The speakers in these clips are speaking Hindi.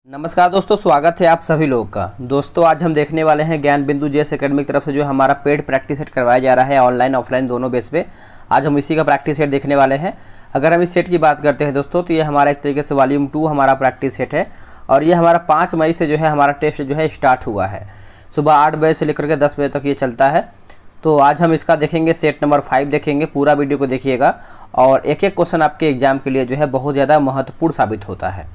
नमस्कार दोस्तों, स्वागत है आप सभी लोगों का। दोस्तों आज हम देखने वाले हैं ज्ञान बिंदु जेएस एकेडमी की तरफ से जो हमारा पेड प्रैक्टिस सेट करवाया जा रहा है ऑनलाइन ऑफलाइन दोनों बेस पे। आज हम इसी का प्रैक्टिस सेट देखने वाले हैं। अगर हम इस सेट की बात करते हैं दोस्तों, तो ये हमारा एक तरीके से वॉल्यूम 2 हमारा प्रैक्टिस सेट है और ये हमारा 5 मई से जो है हमारा टेस्ट जो है स्टार्ट हुआ है। सुबह 8 बजे से लेकर के 10 बजे तक ये चलता है। तो आज हम इसका देखेंगे, सेट नंबर 5 देखेंगे। पूरा वीडियो को देखिएगा और एक एक क्वेश्चन आपके एग्जाम के लिए जो है बहुत ज़्यादा महत्वपूर्ण साबित होता है।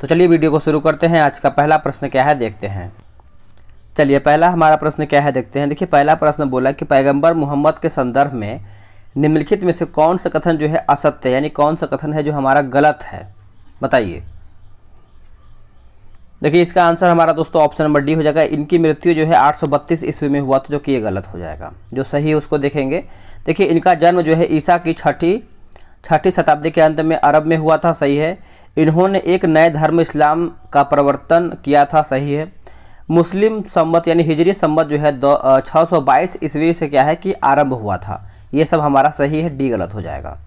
तो चलिए वीडियो को शुरू करते हैं। आज का पहला प्रश्न क्या है देखते हैं। चलिए पहला हमारा प्रश्न क्या है देखते हैं। देखिए पहला प्रश्न बोला कि पैगंबर मोहम्मद के संदर्भ में निम्नलिखित में से कौन सा कथन जो है असत्य, यानी कौन सा कथन है जो हमारा गलत है, बताइए। देखिए इसका आंसर हमारा दोस्तों ऑप्शन नंबर डी हो जाएगा। इनकी मृत्यु जो है 832 ईस्वी में हुआ था, जो कि ये गलत हो जाएगा। जो सही है उसको देखेंगे। देखिए इनका जन्म जो है ईसा की छठी शताब्दी के अंत में अरब में हुआ था, सही है। इन्होंने एक नए धर्म इस्लाम का प्रवर्तन किया था, सही है। मुस्लिम संवत यानी हिजरी संवत जो है 622 ईस्वी से क्या है कि आरंभ हुआ था। ये सब हमारा सही है, डी गलत हो जाएगा।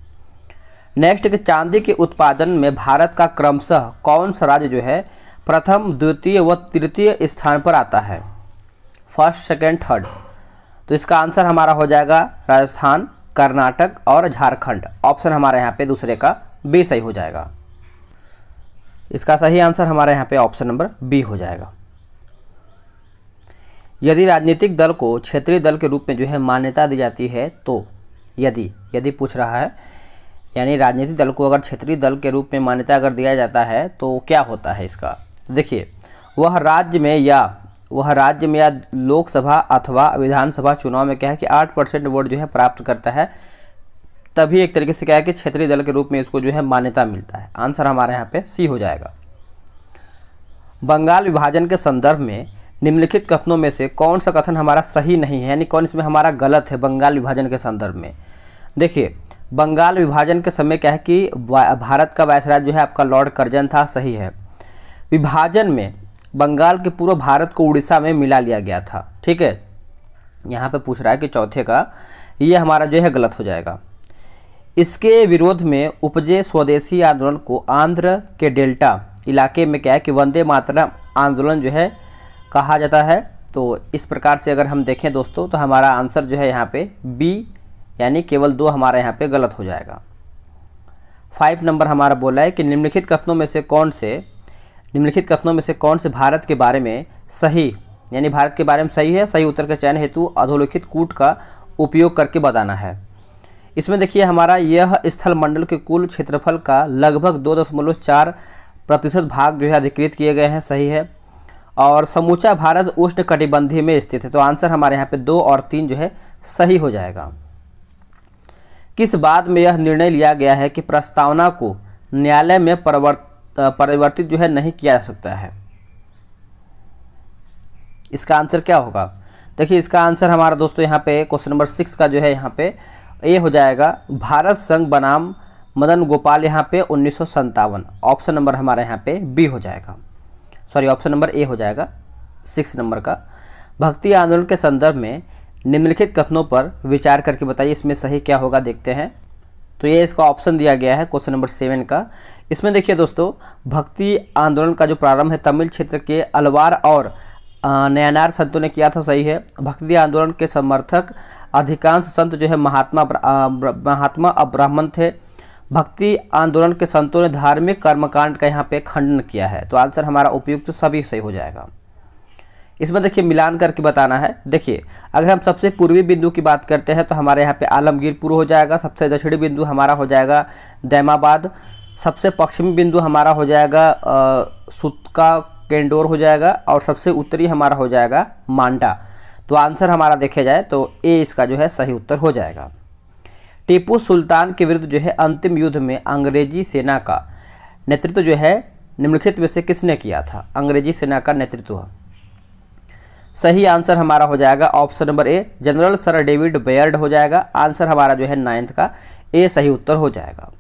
नेक्स्ट कि चांदी के उत्पादन में भारत का क्रमशः कौन सा राज्य जो है प्रथम, द्वितीय व तृतीय स्थान पर आता है, फर्स्ट सेकेंड थर्ड। तो इसका आंसर हमारा हो जाएगा राजस्थान, कर्नाटक और झारखंड। ऑप्शन हमारे यहाँ पे दूसरे का बी सही हो जाएगा। इसका सही आंसर हमारे यहाँ पे ऑप्शन नंबर बी हो जाएगा। यदि राजनीतिक दल को क्षेत्रीय दल के रूप में जो है मान्यता दी जाती है, तो यदि पूछ रहा है, यानी राजनीतिक दल को अगर क्षेत्रीय दल के रूप में मान्यता अगर दिया जाता है तो क्या होता है इसका। देखिए वह राज्य में या लोकसभा अथवा विधानसभा चुनाव में क्या है कि 8% वोट जो है प्राप्त करता है, तभी एक तरीके से क्या है कि क्षेत्रीय दल के रूप में इसको जो है मान्यता मिलता है। आंसर हमारे यहाँ पे सी हो जाएगा। बंगाल विभाजन के संदर्भ में निम्नलिखित कथनों में से कौन सा कथन हमारा सही नहीं है, यानी कौन इसमें हमारा गलत है बंगाल विभाजन के संदर्भ में। देखिए बंगाल विभाजन के समय क्या है कि भारत का वायसराय जो है आपका लॉर्ड कर्जन था, सही है। विभाजन में बंगाल के पूर्व भारत को उड़ीसा में मिला लिया गया था, ठीक है। यहाँ पे पूछ रहा है कि चौथे का, ये हमारा जो है गलत हो जाएगा। इसके विरोध में उपजे स्वदेशी आंदोलन को आंध्र के डेल्टा इलाके में क्या है कि वंदे मातरम आंदोलन जो है कहा जाता है। तो इस प्रकार से अगर हम देखें दोस्तों, तो हमारा आंसर जो है यहाँ पे बी, यानी केवल 2 हमारा यहाँ पे गलत हो जाएगा। 5 नंबर हमारा बोला है कि निम्नलिखित कथनों में से कौन से भारत के बारे में सही, यानी भारत के बारे में सही है। सही उत्तर के चयन हेतु अधोलिखित कूट का उपयोग करके बताना है। इसमें देखिए हमारा यह स्थल मंडल के कुल क्षेत्रफल का लगभग 2.4% भाग जो है अधिकृत किए गए हैं, सही है। और समूचा भारत उष्ण कटिबंधीय में स्थित है। तो आंसर हमारे यहाँ पे 2 और 3 जो है सही हो जाएगा। किस बात में यह निर्णय लिया गया है कि प्रस्तावना को न्यायालय में परिवर्तित जो है नहीं किया जा सकता है। इसका आंसर क्या होगा। देखिए इसका आंसर हमारा दोस्तों यहाँ पे क्वेश्चन नंबर 6 का जो है यहाँ पे ए हो जाएगा। भारत संघ बनाम मदन गोपाल यहाँ पे 1957। ऑप्शन नंबर हमारे यहाँ पे बी हो जाएगा, सॉरी ऑप्शन नंबर ए हो जाएगा 6 नंबर का। भक्ति आंदोलन के संदर्भ में निम्नलिखित कथनों पर विचार करके बताइए, इसमें सही क्या होगा देखते हैं। तो ये इसका ऑप्शन दिया गया है क्वेश्चन नंबर 7 का। इसमें देखिए दोस्तों, भक्ति आंदोलन का जो प्रारंभ है तमिल क्षेत्र के अलवार और नयनार संतों ने किया था, सही है। भक्ति आंदोलन के समर्थक अधिकांश संत जो है महात्मा अब्राह्मण थे। भक्ति आंदोलन के संतों ने धार्मिक कर्मकांड का यहाँ पे खंडन किया है। तो आंसर हमारा उपयुक्त तो सभी सही हो जाएगा। इसमें देखिए मिलान करके बताना है। देखिए अगर हम सबसे पूर्वी बिंदु की बात करते हैं तो हमारे यहाँ पे आलमगीरपुर हो जाएगा। सबसे दक्षिणी बिंदु हमारा हो जाएगा दैमाबाद। सबसे पश्चिमी बिंदु हमारा हो जाएगा सुतका केंडोर हो जाएगा। और सबसे उत्तरी हमारा हो जाएगा मांडा। तो आंसर हमारा देखे जाए तो ए इसका जो है सही उत्तर हो जाएगा। टीपू सुल्तान के विरुद्ध जो है अंतिम युद्ध में अंग्रेजी सेना का नेतृत्व जो है निम्नलिखित में से किसने किया था। अंग्रेजी सेना का नेतृत्व, सही आंसर हमारा हो जाएगा option number A, general sir David Baird हो जाएगा। आंसर हमारा जो है 9th का ए सही उत्तर हो जाएगा।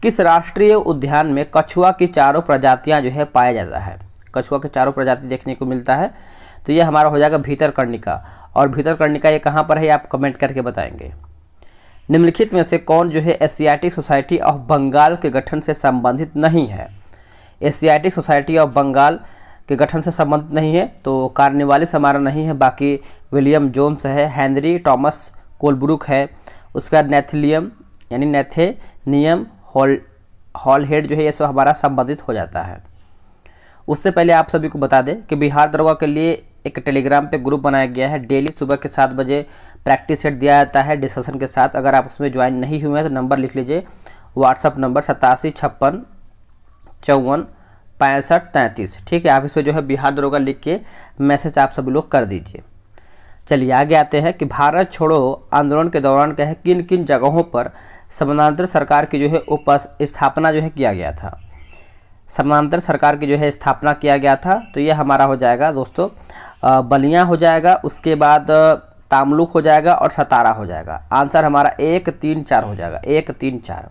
किस राष्ट्रीय उद्यान में कछुआ की 4 प्रजातियां जो है पाया जाता है। कछुआ के 4 प्रजाति देखने को मिलता है। तो ये हमारा हो जाएगा भीतरकर्णिका। और भीतरकर्णिका ये कहाँ पर है आप कमेंट करके बताएंगे। निम्नलिखित में से कौन जो है एशियाटिक सोसाइटी ऑफ बंगाल के गठन से संबंधित नहीं है। एशियाटिक सोसाइटी ऑफ बंगाल के गठन से संबंधित नहीं है, तो कार्निवालिस हमारा नहीं है। बाकी विलियम जोन्स है, हेनरी टॉमस कोलब्रुक है, उसका नेथेलियम यानी नेथेनियम हॉलहेड जो है ये सब हमारा संबंधित हो जाता है। उससे पहले आप सभी को बता दें कि बिहार दरोगा के लिए एक टेलीग्राम पे ग्रुप बनाया गया है। डेली सुबह के 7 बजे प्रैक्टिस सेट दिया जाता है डिस्कशन के साथ। अगर आप उसमें ज्वाइन नहीं हुए हैं तो नंबर लिख लीजिए, व्हाट्सअप नंबर 8756546533। ठीक है, आप इसमें जो है बिहार दरोगा लिख के मैसेज आप सभी लोग कर दीजिए। चलिए आगे आते हैं कि भारत छोड़ो आंदोलन के दौरान क्या है किन किन जगहों पर समानांतर सरकार की जो है स्थापना जो है किया गया था। समानांतर सरकार की जो है स्थापना किया गया था, तो ये हमारा हो जाएगा दोस्तों बलिया हो जाएगा, उसके बाद तामलुक हो जाएगा और सतारा हो जाएगा। आंसर हमारा 1, 3, 4 हो जाएगा, 1, 3, 4।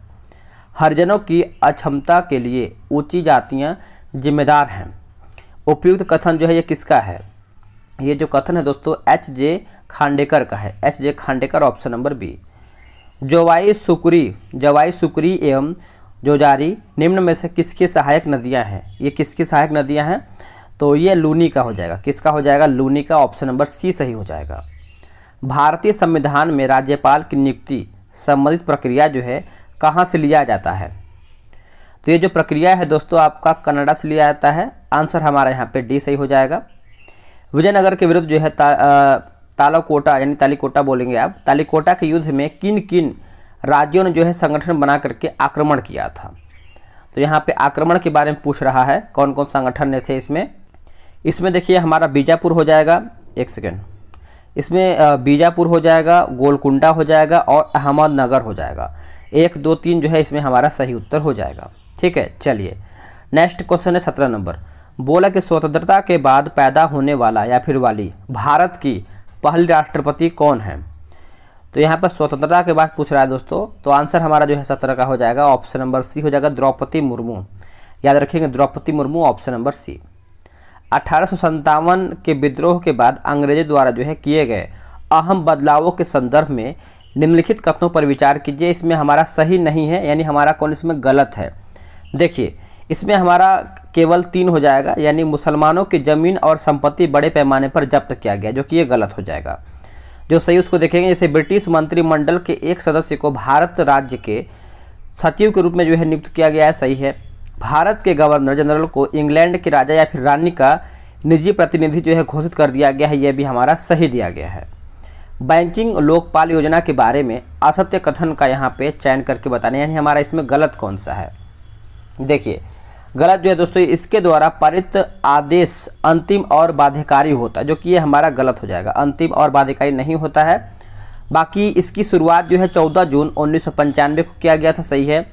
हरिजनों की अक्षमता के लिए ऊंची जातियां जिम्मेदार हैं। उपयुक्त कथन जो है ये किसका है? ये जो कथन है दोस्तों H.J. खांडेकर का है, H.J. Khandekar, option number B. Jowai Sukri एवं जोजारी निम्न में से किसकी सहायक नदियां हैं? ये किसकी सहायक नदियां हैं? तो ये लूनी का हो जाएगा। किसका हो जाएगा? लूनी का, ऑप्शन नंबर सी सही हो जाएगा। भारतीय संविधान में राज्यपाल की नियुक्ति संबंधित प्रक्रिया जो है कहाँ से लिया जाता है? तो ये जो प्रक्रिया है दोस्तों आपका कनाडा से लिया जाता है। आंसर हमारा यहाँ पे डी सही हो जाएगा। विजयनगर के विरुद्ध जो है तालाकोटा यानी तालीकोटा बोलेंगे आप, तालीकोटा के युद्ध में किन किन राज्यों ने जो है संगठन बना करके आक्रमण किया था? तो यहाँ पे आक्रमण के बारे में पूछ रहा है, कौन कौन संगठन थे इसमें देखिए हमारा बीजापुर हो जाएगा, एक सेकेंड, इसमें बीजापुर हो जाएगा, गोलकुंडा हो जाएगा और अहमदनगर हो जाएगा। 1, 2, 3 जो है इसमें हमारा सही उत्तर हो जाएगा। ठीक है, चलिए नेक्स्ट क्वेश्चन है 17 नंबर। बोला कि स्वतंत्रता के बाद पैदा होने वाला या फिर वाली भारत की पहली राष्ट्रपति कौन है? तो यहाँ पर स्वतंत्रता के बाद पूछ रहा है दोस्तों, तो आंसर हमारा जो है 17 का हो जाएगा, ऑप्शन नंबर सी हो जाएगा, द्रौपदी मुर्मू। याद रखेंगे Draupadi Murmu, option number C. 1857 के विद्रोह के बाद अंग्रेजों द्वारा जो है किए गए अहम बदलावों के संदर्भ में निम्नलिखित कथनों पर विचार कीजिए। इसमें हमारा सही नहीं है, यानी हमारा कौन इसमें गलत है? देखिए इसमें हमारा केवल 3 हो जाएगा, यानी मुसलमानों की ज़मीन और संपत्ति बड़े पैमाने पर जब्त किया गया, जो कि ये गलत हो जाएगा। जो सही उसको देखेंगे, जैसे ब्रिटिश मंत्रिमंडल के एक सदस्य को भारत राज्य के सचिव के रूप में जो है नियुक्त किया गया है, सही है। भारत के गवर्नर जनरल को इंग्लैंड के राजा या फिर रानी का निजी प्रतिनिधि जो है घोषित कर दिया गया है, यह भी हमारा सही दिया गया है। बैंकिंग लोकपाल योजना के बारे में असत्य कथन का यहाँ पे चयन करके बताने, यानी हमारा इसमें गलत कौन सा है? देखिए गलत जो है दोस्तों, इसके द्वारा पारित आदेश अंतिम और बाध्यकारी होता है, जो कि ये हमारा गलत हो जाएगा, अंतिम और बाध्यकारी नहीं होता है। बाकी इसकी शुरुआत जो है 14 जून 1995 को किया गया था, सही है।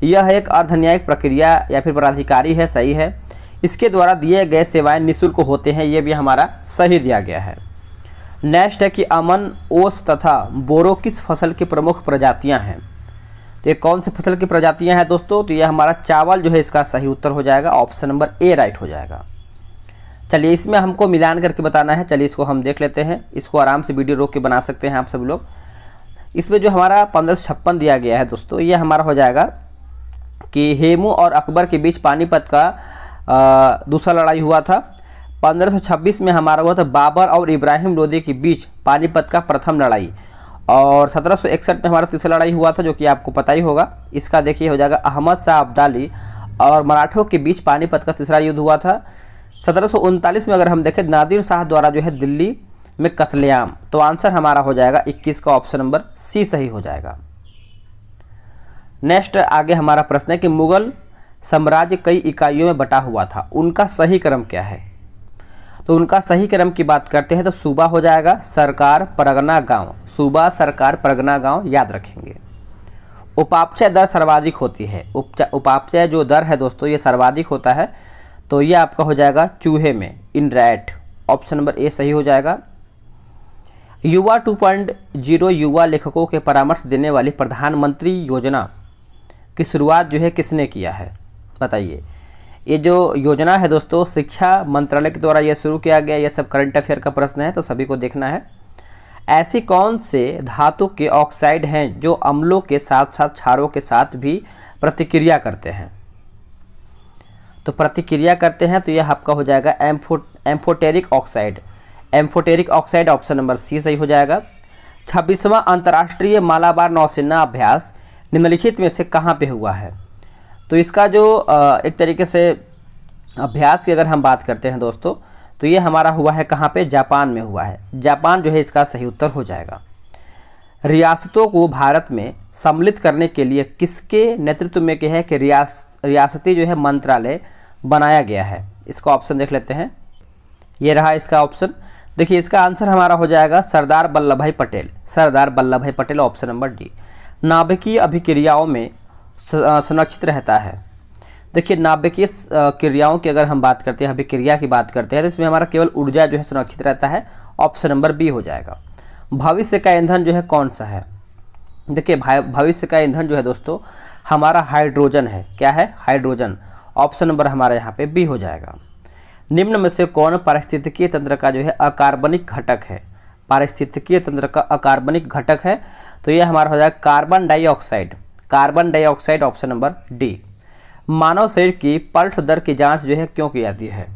यह एक अर्धन्यायिक प्रक्रिया या फिर प्राधिकारी है, सही है। इसके द्वारा दिए गए सेवाएं निःशुल्क होते हैं, ये भी हमारा सही दिया गया है। नेक्स्ट है कि अमन, ओस तथा बोरो किस फसल की प्रमुख प्रजातियां हैं? तो ये कौन सी फसल की प्रजातियां हैं दोस्तों? तो ये हमारा चावल जो है इसका सही उत्तर हो जाएगा, ऑप्शन नंबर ए राइट हो जाएगा। चलिए इसमें हमको मिलान करके बताना है, चलिए इसको हम देख लेते हैं। इसको आराम से वीडियो रोक के बना सकते हैं आप सभी लोग। इसमें जो हमारा 1556 दिया गया है दोस्तों, ये हमारा हो जाएगा कि हेमू और अकबर के बीच पानीपत का दूसरा लड़ाई हुआ था। 1526 में हमारा हुआ था बाबर और इब्राहिम लोदी के बीच पानीपत का प्रथम लड़ाई, और 1761 में हमारा तीसरा लड़ाई हुआ था, जो कि आपको पता ही होगा। इसका देखिए हो जाएगा अहमद शाह अब्दाली और मराठों के बीच पानीपत का तीसरा युद्ध हुआ था। 1739 में अगर हम देखें नादिर शाह द्वारा जो है दिल्ली में कत्लेआम, तो आंसर हमारा हो जाएगा 21 का, ऑप्शन नंबर सी सही हो जाएगा। नेक्स्ट आगे हमारा प्रश्न है कि मुगल साम्राज्य कई इकाइयों में बटा हुआ था, उनका सही क्रम क्या है? तो उनका सही क्रम की बात करते हैं तो सूबा हो जाएगा, सरकार, परगना, गांव। सूबा, सरकार, परगना, गांव याद रखेंगे। उपापचय दर सर्वाधिक होती है, उपापचय जो दर है दोस्तों ये सर्वाधिक होता है, तो ये आपका हो जाएगा चूहे में, इन रैट, ऑप्शन नंबर ए सही हो जाएगा। युवा 2.0 युवा लेखकों के परामर्श देने वाली प्रधानमंत्री योजना की शुरुआत जो है किसने किया है? बताइए। ये जो योजना है दोस्तों शिक्षा मंत्रालय के द्वारा यह शुरू किया गया। यह सब करंट अफेयर का प्रश्न है, तो सभी को देखना है। ऐसी कौन से धातु के ऑक्साइड हैं जो अम्लों के साथ साथ क्षारों के साथ भी प्रतिक्रिया करते हैं? तो प्रतिक्रिया करते हैं तो यह आपका हो जाएगा amphoteric oxide. Amphoteric oxide option number C सही हो जाएगा। 26वां अंतर्राष्ट्रीय मालाबार नौसेना अभ्यास निम्नलिखित में से कहाँ पे हुआ है? तो इसका जो एक तरीके से अभ्यास की अगर हम बात करते हैं दोस्तों, तो ये हमारा हुआ है कहाँ पे? जापान में हुआ है। जापान जो है इसका सही उत्तर हो जाएगा। रियासतों को भारत में सम्मिलित करने के लिए किसके नेतृत्व में क्या है कि रियासती जो है मंत्रालय बनाया गया है? इसका ऑप्शन देख लेते हैं। ये रहा इसका ऑप्शन। देखिए इसका आंसर हमारा हो जाएगा सरदार वल्लभ भाई पटेल। सरदार वल्लभ भाई पटेल ऑप्शन नंबर डी। नाभिकीय अभिक्रियाओं में संरक्षित रहता है। देखिए नाभिकीय क्रियाओं की अगर हम बात करते हैं, अभिक्रिया की बात करते हैं, तो इसमें हमारा केवल ऊर्जा जो है संरक्षित रहता है। ऑप्शन नंबर बी हो जाएगा। भविष्य का ईंधन जो है कौन सा है? देखिए भविष्य का ईंधन जो है दोस्तों हमारा हाइड्रोजन है। क्या है? हाइड्रोजन। ऑप्शन नंबर हमारा यहाँ पे बी हो जाएगा। निम्न में से कौन पारिस्थितिकीय तंत्र का जो है अकार्बनिक घटक है? पारिस्थितिकीय तंत्र का अकार्बनिक घटक है तो यह हमारा हो जाएगा carbon dioxide. Carbon dioxide option number D. मानव शरीर की पल्स दर की जांच जो है क्यों की जाती है?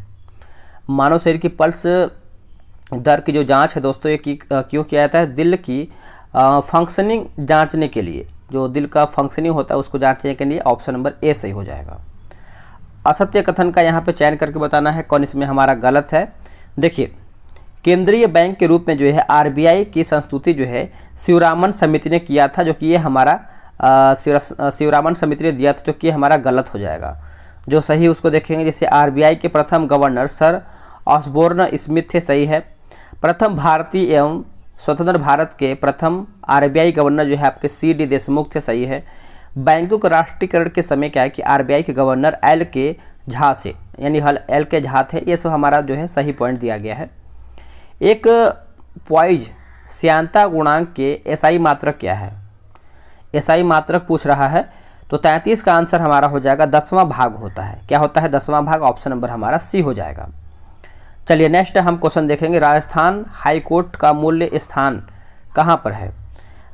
मानव शरीर की पल्स दर की जो जांच है दोस्तों ये क्यों किया जाता है? दिल की फंक्शनिंग जांचने के लिए। जो दिल का फंक्शनिंग होता है उसको जांचने के लिए। ऑप्शन नंबर ए सही हो जाएगा। असत्य कथन का यहाँ पे चयन करके बताना है कौन इसमें हमारा गलत है। देखिए केंद्रीय बैंक के रूप में जो है आरबीआई की संस्तुति जो है शिवरामन समिति ने किया था, जो कि ये हमारा शिवरामन समिति ने दिया था, जो कि हमारा गलत हो जाएगा। जो सही उसको देखेंगे, जैसे आरबीआई के प्रथम गवर्नर सर ऑसबोर्न स्मिथ थे, सही है। प्रथम भारतीय एवं स्वतंत्र भारत के प्रथम आरबीआई गवर्नर जो है आपके सी.डी. देशमुख थे, सही है। बैंकों के राष्ट्रीयकरण के समय क्या है कि आरबीआई के गवर्नर एल के झा से, यानी एल के झा थे। ये सब हमारा जो है सही पॉइंट दिया गया है। एक पॉइज श्यानता गुणांक के एसआई मात्रक क्या है? एसआई मात्रक पूछ रहा है तो 33 का आंसर हमारा हो जाएगा 10वां भाग होता है। क्या होता है? 10वां भाग। ऑप्शन नंबर हमारा सी हो जाएगा। चलिए नेक्स्ट हम क्वेश्चन देखेंगे। राजस्थान हाई कोर्ट का मूल्य स्थान कहाँ पर है?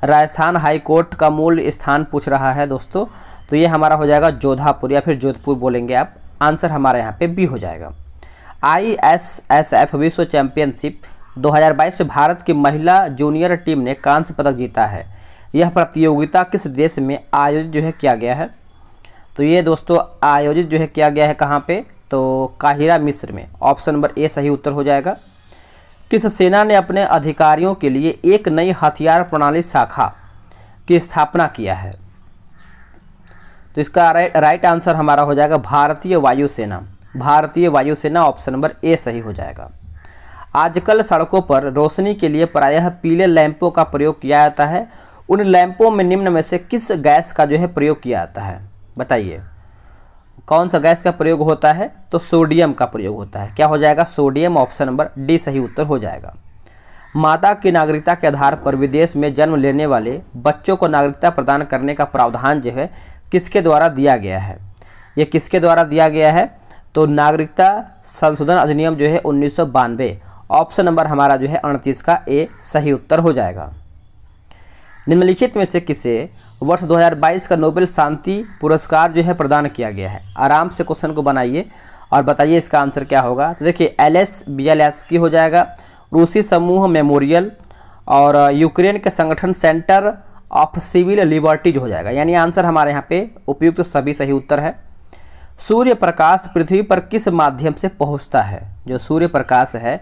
राजस्थान हाई कोर्ट का मूल स्थान पूछ रहा है दोस्तों, तो ये हमारा हो जाएगा जोधापुर या फिर जोधपुर बोलेंगे आप। आंसर हमारा यहाँ पे बी हो जाएगा। ISSF विश्व चैंपियनशिप 2022 में भारत की महिला जूनियर टीम ने कांस्य पदक जीता है। यह प्रतियोगिता किस देश में आयोजित जो है किया गया है? तो ये दोस्तों आयोजित जो है किया गया है कहाँ पे? तो काहिरा मिस्र में। ऑप्शन नंबर ए सही उत्तर हो जाएगा। किस सेना ने अपने अधिकारियों के लिए एक नई हथियार प्रणाली शाखा की स्थापना किया है? तो इसका राइट आंसर हमारा हो जाएगा भारतीय वायुसेना। भारतीय वायुसेना ऑप्शन नंबर ए सही हो जाएगा। आजकल सड़कों पर रोशनी के लिए प्रायः पीले लैंपों का प्रयोग किया जाता है। उन लैंपों में निम्न में से किस गैस का जो है प्रयोग किया जाता है? बताइए कौन सा गैस का प्रयोग होता है? तो सोडियम का प्रयोग होता है। क्या हो जाएगा? सोडियम। ऑप्शन नंबर डी सही उत्तर हो जाएगा। माता की नागरिकता के आधार पर विदेश में जन्म लेने वाले बच्चों को नागरिकता प्रदान करने का प्रावधान जो है किसके द्वारा दिया गया है? ये किसके द्वारा दिया गया है? तो नागरिकता संशोधन अधिनियम जो है 1992। ऑप्शन नंबर हमारा जो है 38 का ए सही उत्तर हो जाएगा। निम्नलिखित में से किसे वर्ष 2022 का नोबेल शांति पुरस्कार जो है प्रदान किया गया है? आराम से क्वेश्चन को बनाइए और बताइए इसका आंसर क्या होगा। तो देखिए एलएस बियाल्स्की हो जाएगा, रूसी समूह मेमोरियल और यूक्रेन के संगठन सेंटर ऑफ सिविल लिबर्टीज हो जाएगा। यानी आंसर हमारे यहाँ पे उपयुक्त सभी सही उत्तर है। सूर्य प्रकाश पृथ्वी पर किस माध्यम से पहुँचता है? जो सूर्य प्रकाश है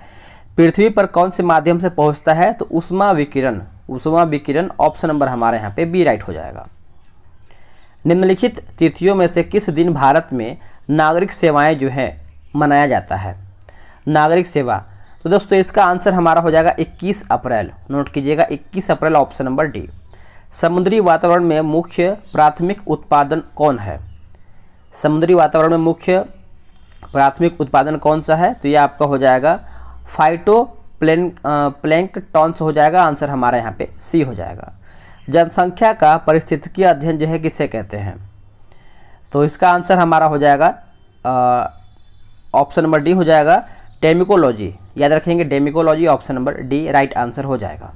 पृथ्वी पर कौन से माध्यम से पहुँचता है? तो उष्मा विकिरण। उष्मा विकिरण। ऑप्शन नंबर हमारे यहाँ पे बी राइट हो जाएगा। निम्नलिखित तिथियों में से किस दिन भारत में नागरिक सेवाएं जो है मनाया जाता है? नागरिक सेवा। तो दोस्तों इसका आंसर हमारा हो जाएगा 21 अप्रैल। नोट कीजिएगा 21 अप्रैल। Option number D. समुद्री वातावरण में मुख्य प्राथमिक उत्पादन कौन है? समुद्री वातावरण में मुख्य प्राथमिक उत्पादन कौन सा है? तो यह आपका हो जाएगा प्लैंकटॉन्स हो जाएगा। आंसर हमारा यहाँ पे सी हो जाएगा। जनसंख्या का पारिस्थितिकीय अध्ययन जो है किसे कहते हैं? तो इसका आंसर हमारा हो जाएगा ऑप्शन नंबर डी हो जाएगा डेमिकोलॉजी। याद रखेंगे डेमिकोलॉजी। Option number D right answer हो जाएगा।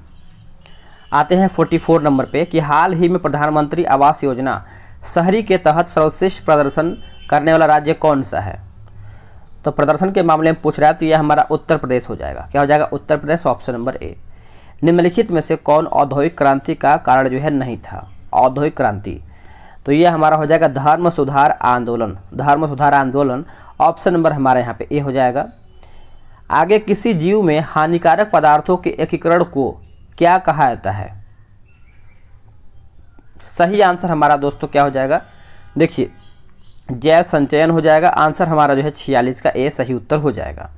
आते हैं 44 नंबर पे कि हाल ही में प्रधानमंत्री आवास योजना शहरी के तहत सर्वश्रेष्ठ प्रदर्शन करने वाला राज्य कौन सा है? तो प्रदर्शन के मामले में पूछ रहा है तो यह हमारा उत्तर प्रदेश हो जाएगा। क्या हो जाएगा? Uttar Pradesh, option number A. निम्नलिखित में से कौन औद्योगिक क्रांति का कारण जो है नहीं था? औद्योगिक क्रांति, तो ये हमारा हो जाएगा धर्म सुधार आंदोलन। धर्म सुधार आंदोलन ऑप्शन नंबर हमारा यहाँ पे ए हो जाएगा। आगे, किसी जीव में हानिकारक पदार्थों के एकीकरण को क्या कहा जाता है? सही आंसर हमारा दोस्तों क्या हो जाएगा? देखिए, जैव संचयन हो जाएगा। आंसर हमारा जो है 46 का ए सही उत्तर हो जाएगा।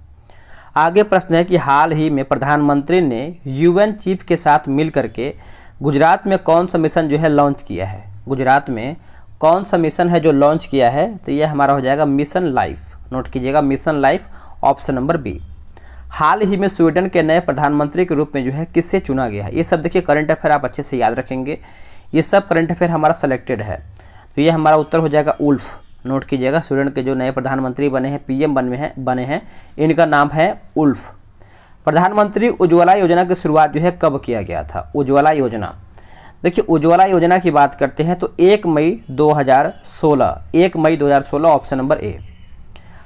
आगे प्रश्न है कि हाल ही में प्रधानमंत्री ने यूएन चीफ के साथ मिल करके गुजरात में कौन सा मिशन जो है लॉन्च किया है? गुजरात में कौन सा मिशन है जो लॉन्च किया है? तो यह हमारा हो जाएगा मिशन लाइफ। नोट कीजिएगा, mission life, option number B. हाल ही में स्वीडन के नए प्रधानमंत्री के रूप में जो है किससे चुना गया है? ये सब देखिए करंट अफेयर आप अच्छे से याद रखेंगे, ये सब करंट अफेयर हमारा सेलेक्टेड है। तो ये हमारा उत्तर हो जाएगा उल्फ। नोट कीजिएगा, स्वीडन के जो नए प्रधानमंत्री बने हैं, पीएम बने हैं, इनका नाम है उल्फ। प्रधानमंत्री उज्ज्वला योजना की शुरुआत जो है कब किया गया था? उज्ज्वला योजना, देखिए उज्ज्वला योजना की बात करते हैं तो 1 मई 2016, 1 मई 2016, ऑप्शन नंबर ए।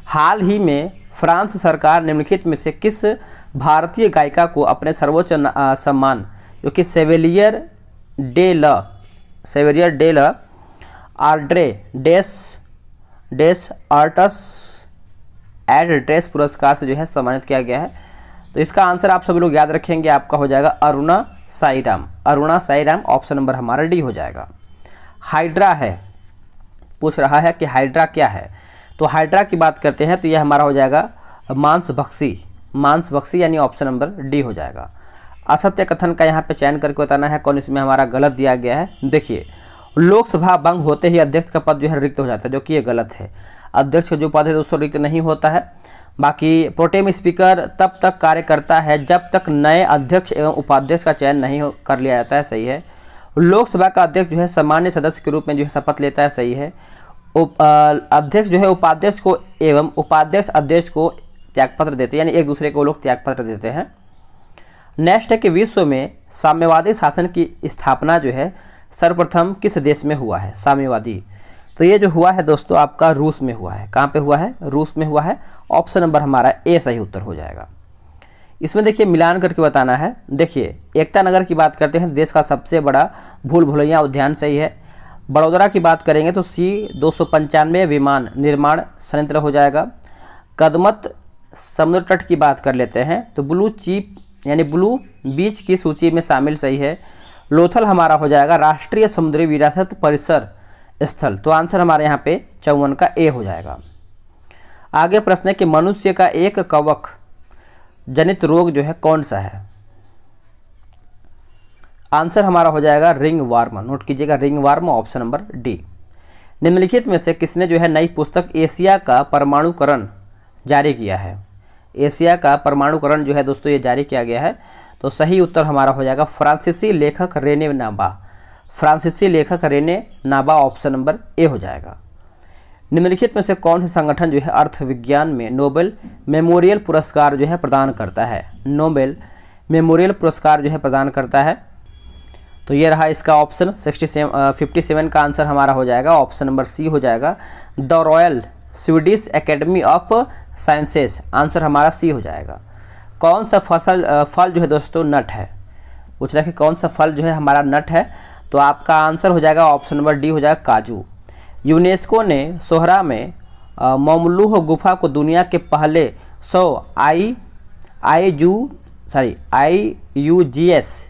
हाल ही में फ्रांस सरकार निम्नलिखित में से किस भारतीय गायिका को अपने सर्वोच्च सम्मान जो कि सेवेलियर डे ल आर्ड्रे डेस आर्टस एड पुरस्कार से जो है सम्मानित किया गया है? तो इसका आंसर आप सभी लोग याद रखेंगे, आपका हो जाएगा अरुणा साईराम। अरुणा साईराम, ऑप्शन नंबर हमारा डी हो जाएगा। हाइड्रा है, पूछ रहा है कि हाइड्रा क्या है? तो हाइड्रा की बात करते हैं तो यह हमारा हो जाएगा मांसभक्षी, यानी ऑप्शन नंबर डी हो जाएगा। असत्य कथन का यहाँ पे चयन करके बताना है कौन इसमें हमारा गलत दिया गया है। देखिए, लोकसभा भंग होते ही अध्यक्ष का पद जो है रिक्त हो जाता है, जो कि ये गलत है। अध्यक्ष का जो पद है दोस्तों रिक्त नहीं होता है। बाकी प्रोटेम स्पीकर तब तक कार्य करता है जब तक नए अध्यक्ष एवं उपाध्यक्ष का चयन नहीं कर लिया जाता है, सही है। लोकसभा का अध्यक्ष जो है सामान्य सदस्य के रूप में जो है शपथ लेता है, सही है। अध्यक्ष जो है उपाध्यक्ष को एवं उपाध्यक्ष अध्यक्ष को त्यागपत्र देते हैं, यानी एक दूसरे को लोग त्यागपत्र देते हैं। नेक्स्ट है कि विश्व में साम्यवादी शासन की स्थापना जो है सर्वप्रथम किस देश में हुआ है? साम्यवादी, तो ये जो हुआ है दोस्तों आपका रूस में हुआ है। कहाँ पे हुआ है? रूस में हुआ है। ऑप्शन नंबर हमारा ए सही उत्तर हो जाएगा। इसमें देखिए मिलान करके बताना है। देखिए, एकता नगर की बात करते हैं, देश का सबसे बड़ा भूल भुलैया उद्यान, सही है। बड़ौदा की बात करेंगे तो C-295 विमान निर्माण संयंत्र हो जाएगा। कदमत समुद्र तट की बात कर लेते हैं तो ब्लू चीप यानी ब्लू बीच की सूची में शामिल, सही है। लोथल हमारा हो जाएगा राष्ट्रीय समुद्री विरासत परिसर स्थल, तो आंसर हमारे यहाँ पे 54 का ए हो जाएगा। आगे प्रश्न है कि मनुष्य का एक कवक जनित रोग जो है कौन सा है? आंसर हमारा हो जाएगा रिंग वार्म। नोट कीजिएगा, ring warm, option number D. निम्नलिखित में से किसने जो है नई पुस्तक एशिया का परमाणुकरण जारी किया है? एशिया का परमाणुकरण जो है दोस्तों ये जारी किया गया है, तो सही उत्तर हमारा हो जाएगा फ्रांसीसी लेखक रेने नाबा। फ्रांसीसी लेखक Renee Naba, option number A हो जाएगा। निम्नलिखित में से कौन से संगठन जो है अर्थविज्ञान में नोबेल मेमोरियल पुरस्कार जो है प्रदान करता है? नोबेल मेमोरियल पुरस्कार जो है प्रदान करता है, तो ये रहा इसका ऑप्शन 57 का आंसर हमारा हो जाएगा, ऑप्शन नंबर सी हो जाएगा, the royal Swedish academy of sciences, answer हमारा सी हो जाएगा। कौन सा फल जो है दोस्तों नट है? पूछ रहा है कि कौन सा फल जो है हमारा नट है, तो आपका आंसर हो जाएगा ऑप्शन नंबर डी हो जाएगा, काजू। यूनेस्को ने सोहरा में ममलूह गुफा को दुनिया के पहले 100 IUGS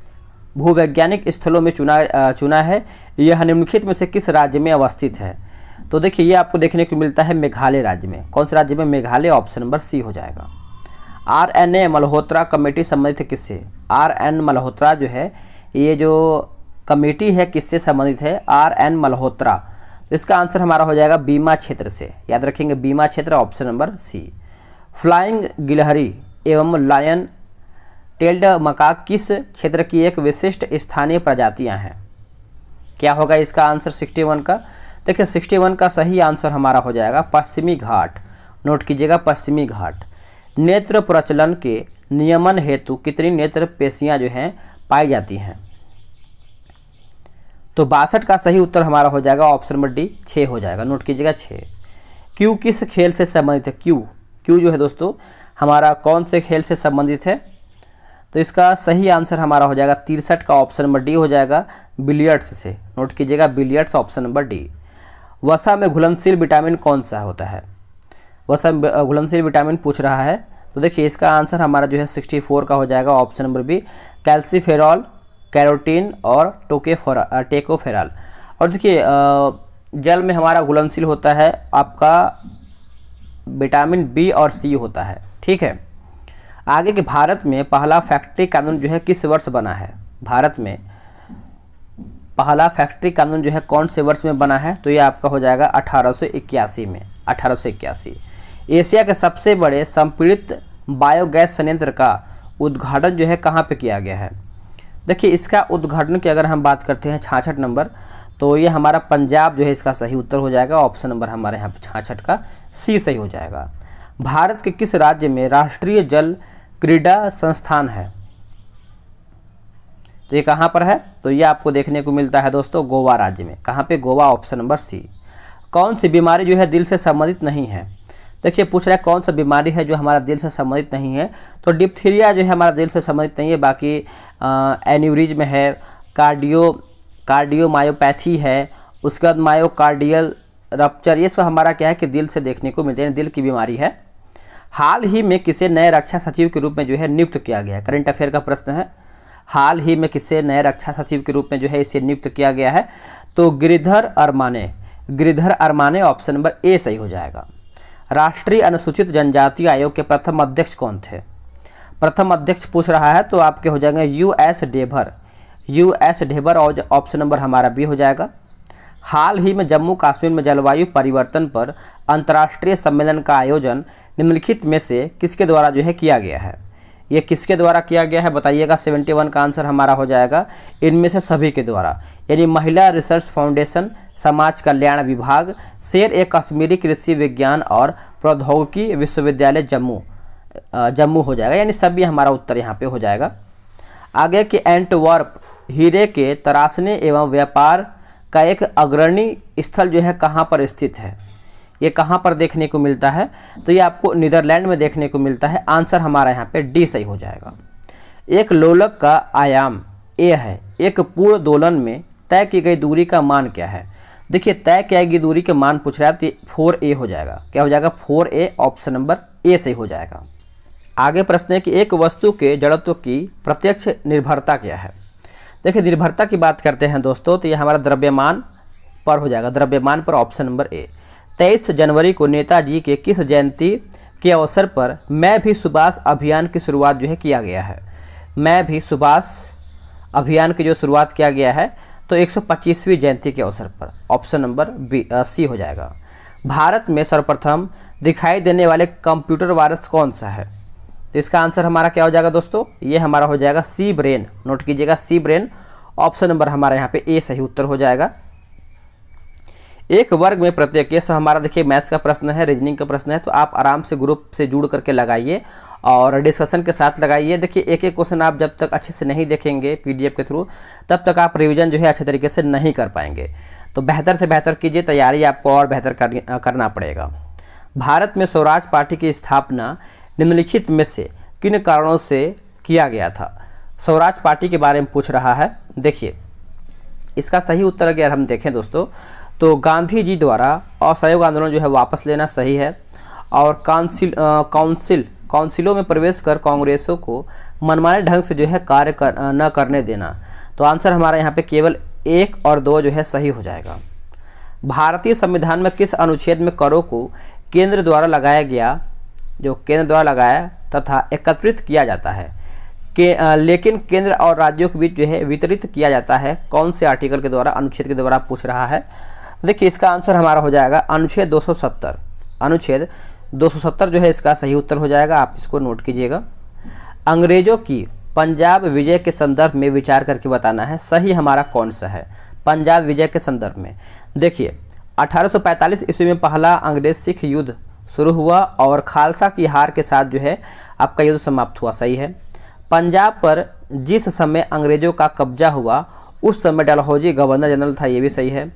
भूवैज्ञानिक स्थलों में चुना है। यह निम्नलिखित में से किस राज्य में अवस्थित है? तो देखिए ये आपको देखने को मिलता है मेघालय राज्य में। कौन से राज्य में? मेघालय, ऑप्शन नंबर सी हो जाएगा। RNA मल्होत्रा कमेटी संबंधित है किससे? RN मल्होत्रा जो है ये जो कमेटी है किससे संबंधित है? RN मल्होत्रा, तो इसका आंसर हमारा हो जाएगा बीमा क्षेत्र से, याद रखेंगे बीमा क्षेत्र, ऑप्शन नंबर सी। फ्लाइंग गिलहरी एवं लायन टेल्ड मकाक किस क्षेत्र की एक विशिष्ट स्थानीय प्रजातियां हैं? क्या होगा इसका आंसर 61 का? देखिए 61 का सही आंसर हमारा हो जाएगा पश्चिमी घाट। नोट कीजिएगा, पश्चिमी घाट। नेत्र प्रचलन के नियमन हेतु कितनी नेत्र पेशियां जो हैं पाई जाती हैं? तो 62 का सही उत्तर हमारा हो जाएगा ऑप्शन नंबर डी 6 हो जाएगा। नोट कीजिएगा 6। क्यू किस खेल से संबंधित है? क्यू क्यू जो है दोस्तों हमारा कौन से खेल से संबंधित है? तो इसका सही आंसर हमारा हो जाएगा 63 का ऑप्शन नंबर डी हो जाएगा, बिलियर्ड्स से। नोट कीजिएगा, बिलियर्ड्स ऑप्शन नंबर डी। वसा में घुलनशील विटामिन कौन सा होता है? वसा में घुलनशील विटामिन पूछ रहा है, तो देखिए इसका आंसर हमारा जो है 64 का हो जाएगा, option number B, calciferol, carotene और टेकोफेरॉल। और देखिए जल में हमारा घुलनशील होता है आपका विटामिन बी और सी होता है, ठीक है। आगे कि भारत में पहला फैक्ट्री कानून जो है किस वर्ष बना है? भारत में पहला फैक्ट्री कानून जो है कौन से वर्ष में बना है? तो ये आपका हो जाएगा 1881 में, 1881। एशिया के सबसे बड़े संपीड़ित बायोगैस संयंत्र का उद्घाटन जो है कहाँ पे किया गया है? देखिए इसका उद्घाटन की अगर हम बात करते हैं 66 नंबर, तो ये हमारा पंजाब जो है इसका सही उत्तर हो जाएगा, ऑप्शन नंबर हमारे यहाँ पे 66 का सी सही हो जाएगा। भारत के किस राज्य में राष्ट्रीय जल क्रीड़ा संस्थान है? तो ये कहाँ पर है? तो ये आपको देखने को मिलता है दोस्तों गोवा राज्य में। कहाँ पे? Goa, option number C. कौन सी बीमारी जो है दिल से संबंधित नहीं है? देखिए पूछ रहा है कौन सा बीमारी है जो हमारा दिल से संबंधित नहीं है, तो डिप्थीरिया जो है हमारा दिल से संबंधित नहीं है, बाकी एन्यूरिज्म है, कार्डियोमायोपैथी है, उसके बाद मायोकार्डियल रप्चर, ये सब हमारा क्या है कि दिल से देखने को मिलते हैं, दिल की बीमारी है। हाल ही में किसे नए रक्षा सचिव के रूप में जो है नियुक्त किया गया है? करंट अफेयर का प्रश्न है। हाल ही में किसे नए रक्षा सचिव के रूप में जो है इसे नियुक्त किया गया है? तो Giridhar Aramane, option number A सही हो जाएगा। राष्ट्रीय अनुसूचित जनजाति आयोग के प्रथम अध्यक्ष कौन थे? प्रथम अध्यक्ष पूछ रहा है, तो आपके हो जाएंगे यूएस डेभर, और ऑप्शन नंबर हमारा बी हो जाएगा। हाल ही में जम्मू कश्मीर में जलवायु परिवर्तन पर अंतर्राष्ट्रीय सम्मेलन का आयोजन निम्नलिखित में से किसके द्वारा जो है किया गया है? ये किसके द्वारा किया गया है बताइएगा। 71 का आंसर हमारा हो जाएगा इनमें से सभी के द्वारा, यानी महिला रिसर्च फाउंडेशन, समाज कल्याण विभाग, शेर-ए-कश्मीरी कृषि विज्ञान और प्रौद्योगिकी विश्वविद्यालय जम्मू हो जाएगा, यानी सभी हमारा उत्तर यहाँ पे हो जाएगा। आगे कि एंटवर्प हीरे के तराशने एवं व्यापार का एक अग्रणी स्थल जो है कहाँ पर स्थित है? ये कहाँ पर देखने को मिलता है? तो ये आपको नीदरलैंड में देखने को मिलता है, आंसर हमारा यहाँ पे डी सही हो जाएगा। एक लोलक का आयाम ए है, एक पूर्ण दोलन में तय की गई दूरी का मान क्या है? देखिए तय की गई दूरी के मान पूछ रहा है, तो 4A हो जाएगा। क्या हो जाएगा? 4A, ऑप्शन नंबर ए सही हो जाएगा। आगे प्रश्न है कि एक वस्तु के जड़त्व की प्रत्यक्ष निर्भरता क्या है? देखिए निर्भरता की बात करते हैं दोस्तों, तो ये हमारा द्रव्यमान पर हो जाएगा, द्रव्यमान पर, ऑप्शन नंबर ए। 23 जनवरी को नेताजी के किस जयंती के अवसर पर मैं भी सुभाष अभियान की शुरुआत जो है किया गया है? मैं भी सुभाष अभियान की जो शुरुआत किया गया है, तो 125वीं जयंती के अवसर पर, ऑप्शन नंबर बी सी हो जाएगा। भारत में सर्वप्रथम दिखाई देने वाले कंप्यूटर वायरस कौन सा है? तो इसका आंसर हमारा क्या हो जाएगा दोस्तों? ये हमारा हो जाएगा सी ब्रेन। नोट कीजिएगा, सी ब्रेन, ऑप्शन नंबर हमारा यहाँ पे ए सही उत्तर हो जाएगा। एक वर्ग में प्रत्येक, ये सब हमारा देखिए मैथ्स का प्रश्न है, रीजनिंग का प्रश्न है, तो आप आराम से ग्रुप से जुड़ करके लगाइए और डिस्कशन के साथ लगाइए। देखिए एक एक क्वेश्चन आप जब तक अच्छे से नहीं देखेंगे पीडीएफ के थ्रू, तब तक आप रिवीजन जो है अच्छे तरीके से नहीं कर पाएंगे। तो बेहतर से बेहतर कीजिए, तैयारी आपको और बेहतर करना पड़ेगा। भारत में स्वराज पार्टी की स्थापना निम्नलिखित में से किन कारणों से किया गया था? स्वराज पार्टी के बारे में पूछ रहा है। देखिए इसका सही उत्तर अगर हम देखें दोस्तों, तो गांधी जी द्वारा असहयोग आंदोलन जो है वापस लेना सही है, और काउंसिलों में प्रवेश कर कांग्रेसों को मनमाने ढंग से जो है कार्य न करने देना। तो आंसर हमारा यहाँ पे केवल 1 और 2 जो है सही हो जाएगा। भारतीय संविधान में किस अनुच्छेद में करों को केंद्र द्वारा लगाया तथा एकत्रित किया जाता है लेकिन केंद्र और राज्यों के बीच जो है वितरित किया जाता है? कौन से आर्टिकल के द्वारा, अनुच्छेद के द्वारा पूछ रहा है। देखिए इसका आंसर हमारा हो जाएगा अनुच्छेद 270। अनुच्छेद 270 जो है इसका सही उत्तर हो जाएगा, आप इसको नोट कीजिएगा। अंग्रेजों की पंजाब विजय के संदर्भ में विचार करके बताना है, सही हमारा कौन सा है पंजाब विजय के संदर्भ में। देखिए 1845 ईस्वी में पहला अंग्रेज सिख युद्ध शुरू हुआ और खालसा की हार के साथ जो है आपका युद्ध समाप्त हुआ, सही है। पंजाब पर जिस समय अंग्रेजों का कब्जा हुआ उस समय डलहौजी गवर्नर जनरल था, ये भी सही है।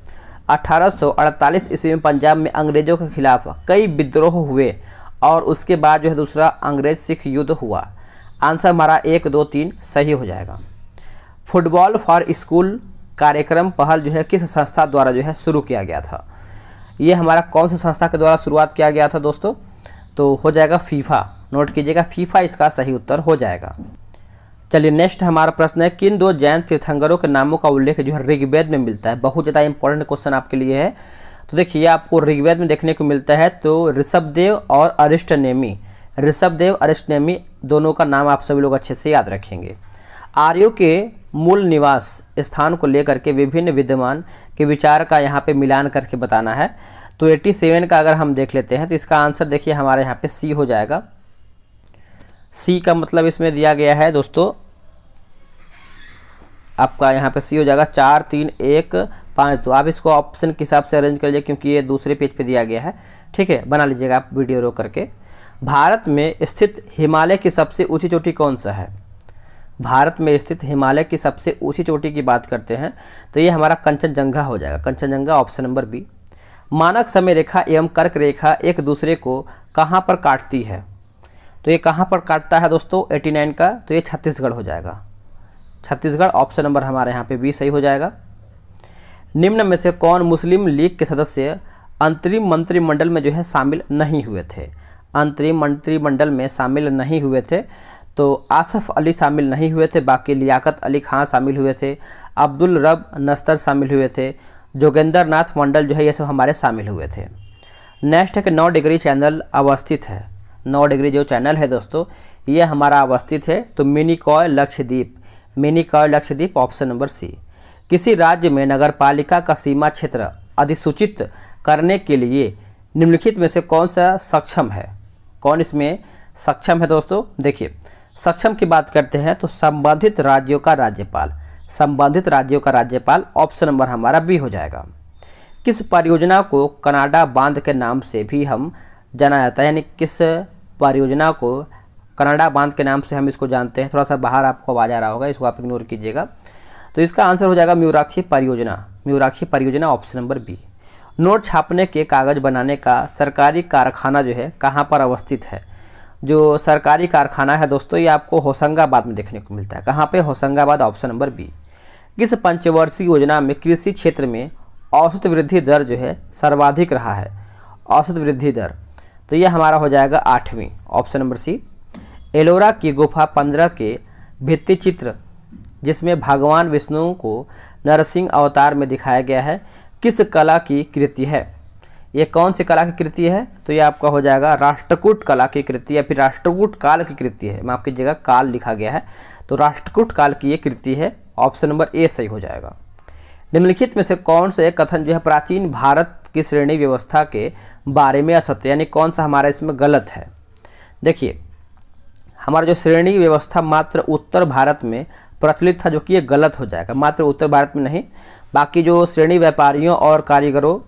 1848 ईस्वी में पंजाब में अंग्रेजों के खिलाफ कई विद्रोह हुए और उसके बाद जो है दूसरा अंग्रेज सिख युद्ध हुआ। आंसर हमारा 1, 2, 3 सही हो जाएगा। फुटबॉल फॉर स्कूल कार्यक्रम पहल जो है किस संस्था द्वारा जो है शुरू किया गया था? ये हमारा कौन सी संस्था के द्वारा शुरुआत किया गया था दोस्तों? तो हो जाएगा फीफा। नोट कीजिएगा, फीफा इसका सही उत्तर हो जाएगा। चलिए नेक्स्ट हमारा प्रश्न है, किन 2 जैन तीर्थंकरों के नामों का उल्लेख जो है ऋग्वेद में मिलता है? बहुत ज़्यादा इंपॉर्टेंट क्वेश्चन आपके लिए है। तो देखिए आपको ऋग्वेद में देखने को मिलता है, तो ऋषभदेव और अरिष्टनेमी। ऋषभदेव अरिष्टनेमी दोनों का नाम आप सभी लोग अच्छे से याद रखेंगे। आर्यों के मूल निवास स्थान को लेकर के विभिन्न विद्वान के विचार का यहाँ पे मिलान करके बताना है। तो 87 का अगर हम देख लेते हैं तो इसका आंसर देखिए हमारे यहाँ पे सी हो जाएगा। सी का मतलब इसमें दिया गया है दोस्तों, आपका यहाँ पे सी हो जाएगा 4, 3, 1, 5। तो आप इसको ऑप्शन के हिसाब से अरेंज कर लीजिए क्योंकि ये दूसरे पेज पे दिया गया है। ठीक है, बना लीजिएगा आप वीडियो रोक करके। भारत में स्थित हिमालय की सबसे ऊंची चोटी कौन सा है? भारत में स्थित हिमालय की सबसे ऊंची चोटी की बात करते हैं तो ये हमारा कंचनजंगा हो जाएगा। Kanchenjunga option number B. मानक समय रेखा एवं कर्क रेखा एक दूसरे को कहाँ पर काटती है? तो ये कहाँ पर काटता है दोस्तों 89 का? तो ये छत्तीसगढ़ हो जाएगा। छत्तीसगढ़ ऑप्शन नंबर हमारे यहाँ पे बी सही हो जाएगा। निम्न में से कौन मुस्लिम लीग के सदस्य अंतरिम मंत्रिमंडल में जो है शामिल नहीं हुए थे? अंतरिम मंत्रिमंडल में शामिल नहीं हुए थे तो आसफ अली शामिल नहीं हुए थे, बाकी लियाकत अली खां शामिल हुए थे, अब्दुल रब नस्तर शामिल हुए थे, जोगेंद्र नाथ मंडल जो है ये सब हमारे शामिल हुए थे। नेक्स्ट है कि 9 डिग्री चैनल अवस्थित है। 9 डिग्री जो चैनल है दोस्तों ये हमारा अवस्थित है, तो Minicoy Lakshadweep. Minicoy Lakshadweep option number C. किसी राज्य में नगरपालिका का सीमा क्षेत्र अधिसूचित करने के लिए निम्नलिखित में से कौन सा सक्षम है? कौन इसमें सक्षम है दोस्तों? देखिए सक्षम की बात करते हैं तो संबंधित राज्यों का राज्यपाल। संबंधित राज्यों का राज्यपाल ऑप्शन नंबर हमारा बी हो जाएगा। किस परियोजना को कनाडा बांध के नाम से भी हम जाना जाता है? यानी किस परियोजना को कनाडा बांध के नाम से हम इसको जानते हैं? थोड़ा सा बाहर आपको आवाज आ रहा होगा, इसको आप इग्नोर कीजिएगा। तो इसका आंसर हो जाएगा म्यूराक्षी परियोजना। म्यूराक्षी परियोजना ऑप्शन नंबर बी। नोट छापने के कागज बनाने का सरकारी कारखाना जो है कहाँ पर अवस्थित है? जो सरकारी कारखाना है दोस्तों ये आपको होशंगाबाद में देखने को मिलता है। कहाँ पे? Hoshangabad option number B. किस पंचवर्षीय योजना में कृषि क्षेत्र में औसत वृद्धि दर जो है सर्वाधिक रहा है? औसत वृद्धि दर तो ये हमारा हो जाएगा 8वीं ऑप्शन नंबर सी। एलोरा की गुफा 15 के भित्ति चित्र जिसमें भगवान विष्णु को नरसिंह अवतार में दिखाया गया है किस कला की कृति है? ये कौन सी कला की कृति है? तो ये आपका हो जाएगा राष्ट्रकूट कला की कृति या फिर राष्ट्रकूट काल की कृति है। माफ कीजिएगा काल लिखा गया है, तो राष्ट्रकूट काल की ये कृति है। ऑप्शन नंबर ए सही हो जाएगा। निम्नलिखित में से कौन से कथन जो है प्राचीन भारत की श्रेणी व्यवस्था के बारे में असत्य, यानी कौन सा हमारा इसमें गलत है? देखिए हमारा जो श्रेणी व्यवस्था मात्र उत्तर भारत में प्रचलित था, जो कि ये गलत हो जाएगा। मात्र उत्तर भारत में नहीं, बाकी जो श्रेणी व्यापारियों और कारीगरों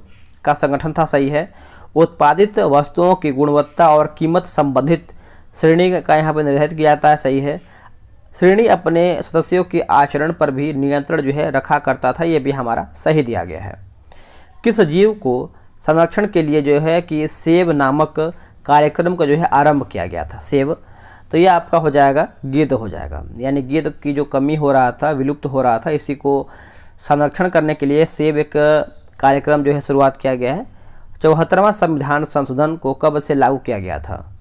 का संगठन था सही है। उत्पादित वस्तुओं की गुणवत्ता और कीमत संबंधित श्रेणी का यहाँ पर निर्धारित किया जाता है, सही है। श्रेणी अपने सदस्यों के आचरण पर भी नियंत्रण जो है रखा करता था, ये भी हमारा सही दिया गया है। किस जीव को संरक्षण के लिए जो है कि सेब नामक कार्यक्रम का जो है आरंभ किया गया था? सेब तो ये आपका हो जाएगा गिद्ध हो जाएगा। यानी गिद्ध की जो कमी हो रहा था, विलुप्त हो रहा था, इसी को संरक्षण करने के लिए सेब एक कार्यक्रम जो है शुरुआत किया गया है। 74वां संविधान संशोधन को कब से लागू किया गया था?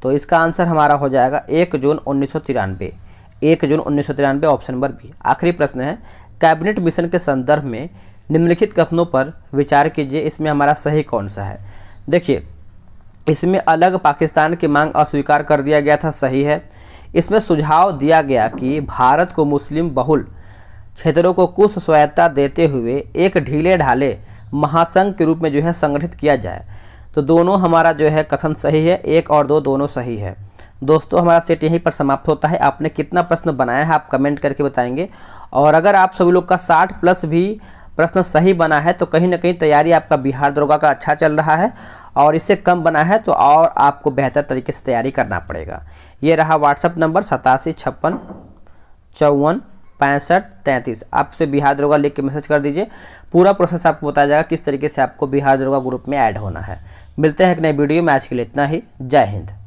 तो इसका आंसर हमारा हो जाएगा 1 जून 1993। 1 जून 1993 ऑप्शन नंबर बी। आखिरी प्रश्न है, कैबिनेट मिशन के संदर्भ में निम्नलिखित कथनों पर विचार कीजिए, इसमें हमारा सही कौन सा है? देखिए इसमें अलग पाकिस्तान की मांग अस्वीकार कर दिया गया था, सही है। इसमें सुझाव दिया गया कि भारत को मुस्लिम बहुल क्षेत्रों को कुछ स्वायत्तता देते हुए एक ढीले ढाले महासंघ के रूप में जो है संगठित किया जाए। तो दोनों हमारा जो है कथन सही है, 1 और 2 दोनों सही है। दोस्तों हमारा सेट यहीं पर समाप्त होता है। आपने कितना प्रश्न बनाया है आप कमेंट करके बताएंगे, और अगर आप सभी लोग का 60+ भी प्रश्न सही बना है तो कहीं ना कहीं तैयारी आपका बिहार दरोगा का अच्छा चल रहा है, और इससे कम बना है तो और आपको बेहतर तरीके से तैयारी करना पड़ेगा। ये रहा व्हाट्सअप नंबर 875654 6533 आपसे बिहार दरोगा लिख के मैसेज कर दीजिए। पूरा प्रोसेस आपको बताया जाएगा किस तरीके से आपको बिहार दरोगा ग्रुप में ऐड होना है। मिलते हैं एक नई वीडियो में, आज के लिए इतना ही। जय हिंद।